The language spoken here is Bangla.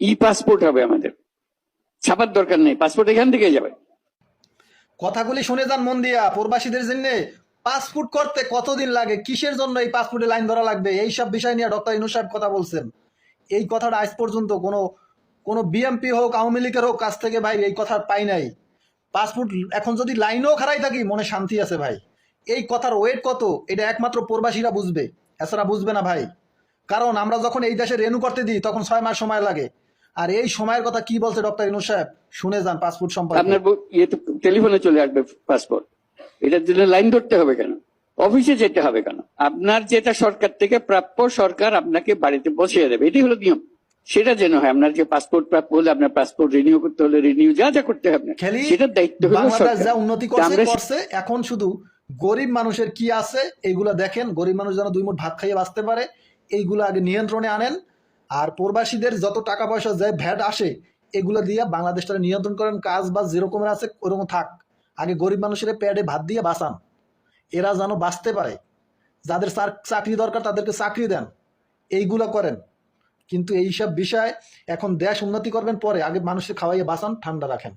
ই পাসপোর্ট হবে আমাদের, ছাপার দরকার নেই, পাসপোর্ট এখান থেকে যাবে। কথাগুলি শুনে যান মন দিয়া। প্রবাসীদের জন্য পাসপোর্ট করতে কতদিন লাগে, কিসের জন্য এই পাসপোর্টে লাইন ধরা লাগবে, এই সব বিষয় নিয়ে ডক্টর ইউনূস সাহেব কথা বলছেন। এই কথাটা আজ পর্যন্ত কোনো বিএমপি হোক আওয়ামী লীগের হোক কাছ থেকে ভাই এই কথা পাই নাই। পাসপোর্ট এখন যদি লাইনেও খাড়াই থাকি মনে শান্তি আছে ভাই। এই কথার ওয়েট কত এটা একমাত্র প্রবাসীরা বুঝবে, এছাড়া বুঝবে না ভাই। কারণ আমরা যখন এই দেশে রেনু করতে দিই তখন 6 মাস সময় লাগে। আর এই সময়ের কথা কি বলছে ডক্টর ইউনূস সাহেব শুনে যান পাসপোর্ট সম্পর্কে। আপনার ইয়েতে টেলিফোনে চলে আসবে পাসপোর্ট, এটার জন্য লাইন ধরতে হবে কেন? অফিসে যেতে হবে কেন? আপনার যেটা সরকার থেকে প্রাপ্য সরকার আপনাকে বাড়িতে পৌঁছে দেবে, এটাই হলো নিয়ম। সেটা যেন হয়, আপনার যে পাসপোর্ট প্রাপ্য হলে আপনার পাসপোর্ট রিনিউ করতে হলে রিনিউ যা যা করতে হবে খালি সেটার দায়িত্ব হলো বাংলাদেশ সরকার। যা উন্নতি করছে এখন শুধু গরিব মানুষের কি আছে এইগুলা দেখেন, গরিব মানুষ যেন 2 মুঠ ভাত খাইয়ে বাঁচতে পারে এইগুলো আগে নিয়ন্ত্রণে আনেন। আর প্রবাসীদের যত টাকা পয়সা যে ভ্যাট আসে এগুলো দিয়ে বাংলাদেশটা নিয়ন্ত্রণ করেন, কাজ বাজ যেরকম আছে ওরকম থাক। আগে গরিব মানুষের পেটে ভাত দিয়ে বাঁচান, এরা যেন বাঁচতে পারে। যাদের চাকরি দরকার তাদেরকে চাকরি দেন, এইগুলো করেন। কিন্তু এইসব বিষয় এখন দেশ উন্নতি করবেন পরে, আগে মানুষের খাওয়াইয়ে বাঁচান, ঠান্ডা রাখেন।